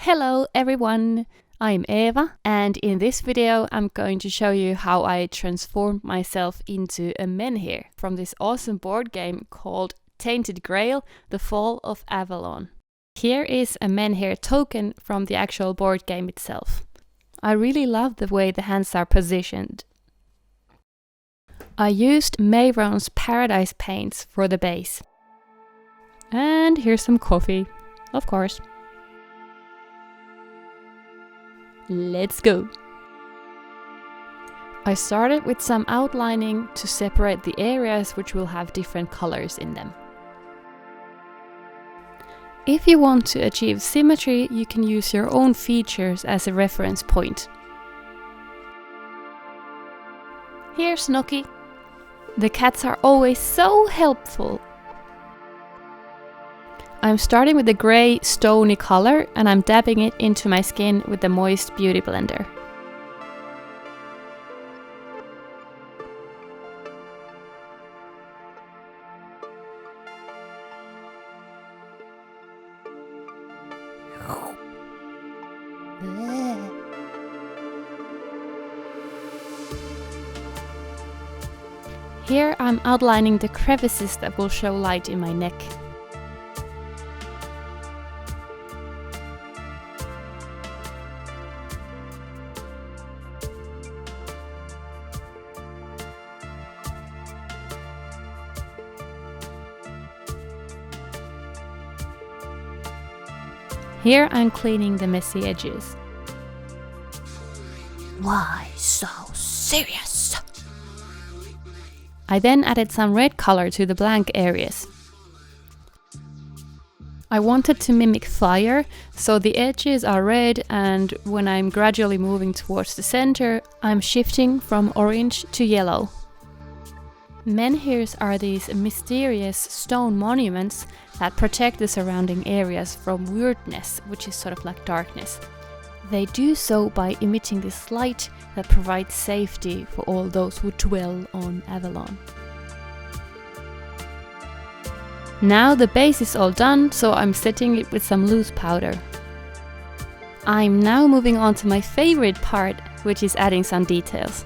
Hello everyone, I'm Eva and in this video I'm going to show you how I transformed myself into a Menhir from this awesome board game called Tainted Grail, the Fall of Avalon. Here is a Menhir token from the actual board game itself. I really love the way the hands are positioned. I used Mehron's Paradise paints for the base. And here's some coffee, of course. Let's go! I started with some outlining to separate the areas which will have different colors in them. If you want to achieve symmetry, you can use your own features as a reference point. Here's Noki. The cats are always so helpful. I'm starting with a grey, stony color and I'm dabbing it into my skin with the moist beauty blender. Here I'm outlining the crevices that will show light in my neck. Here I'm cleaning the messy edges. Why so serious? I then added some red color to the blank areas. I wanted to mimic fire, so the edges are red, and when I'm gradually moving towards the center, I'm shifting from orange to yellow. Menhirs are these mysterious stone monuments that protect the surrounding areas from weirdness, which is sort of like darkness. They do so by emitting this light that provides safety for all those who dwell on Avalon. Now the base is all done, so I'm setting it with some loose powder. I'm now moving on to my favorite part, which is adding some details.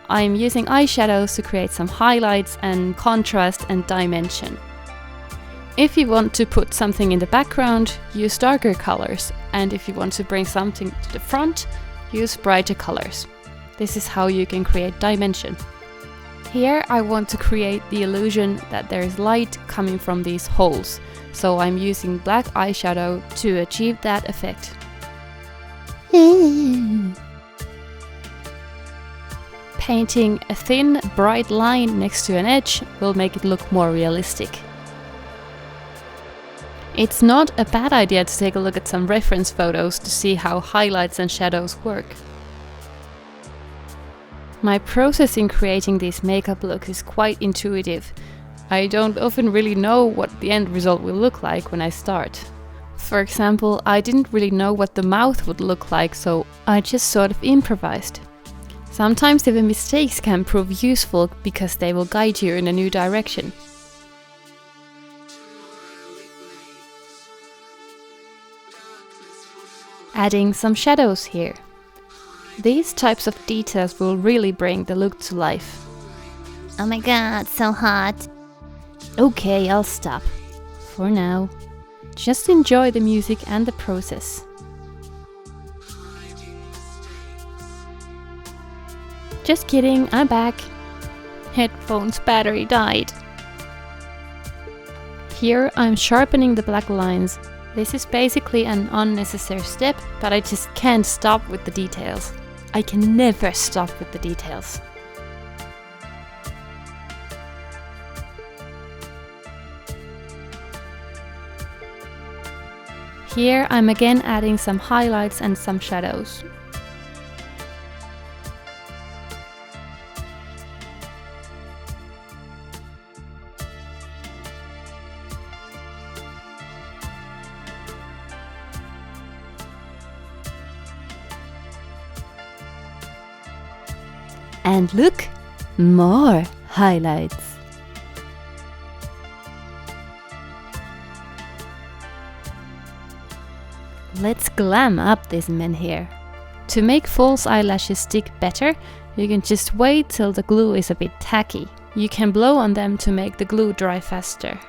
I'm using eyeshadows to create some highlights and contrast and dimension. If you want to put something in the background, use darker colors, and if you want to bring something to the front, use brighter colors. This is how you can create dimension. Here I want to create the illusion that there is light coming from these holes, so I'm using black eyeshadow to achieve that effect. Painting a thin, bright line next to an edge will make it look more realistic. It's not a bad idea to take a look at some reference photos to see how highlights and shadows work. My process in creating these makeup looks is quite intuitive. I don't often really know what the end result will look like when I start. For example, I didn't really know what the mouth would look like, so I just sort of improvised. Sometimes even mistakes can prove useful because they will guide you in a new direction. Adding some shadows here. These types of details will really bring the look to life. Oh my god, so hot. Okay, I'll stop. For now. Just enjoy the music and the process. Just kidding, I'm back. Headphones battery died. Here I'm sharpening the black lines. This is basically an unnecessary step, but I just can't stop with the details. I can never stop with the details. Here I'm again adding some highlights and some shadows. And look, more highlights. Let's glam up this Menhir. To make false eyelashes stick better, you can just wait till the glue is a bit tacky. You can blow on them to make the glue dry faster.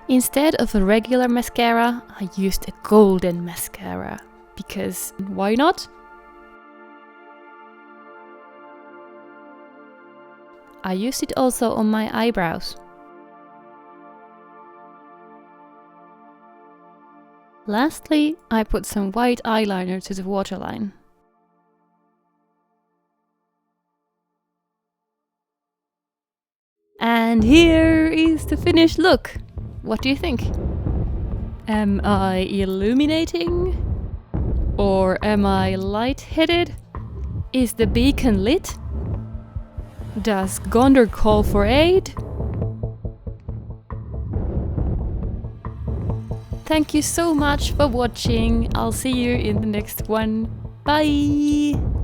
Instead of a regular mascara, I used a golden mascara. Because why not? I used it also on my eyebrows. Lastly, I put some white eyeliner to the waterline. And here is the finished look. What do you think? Am I illuminating? Or am I light-headed? Is the beacon lit? Does Gondor call for aid? Thank you so much for watching. I'll see you in the next one. Bye!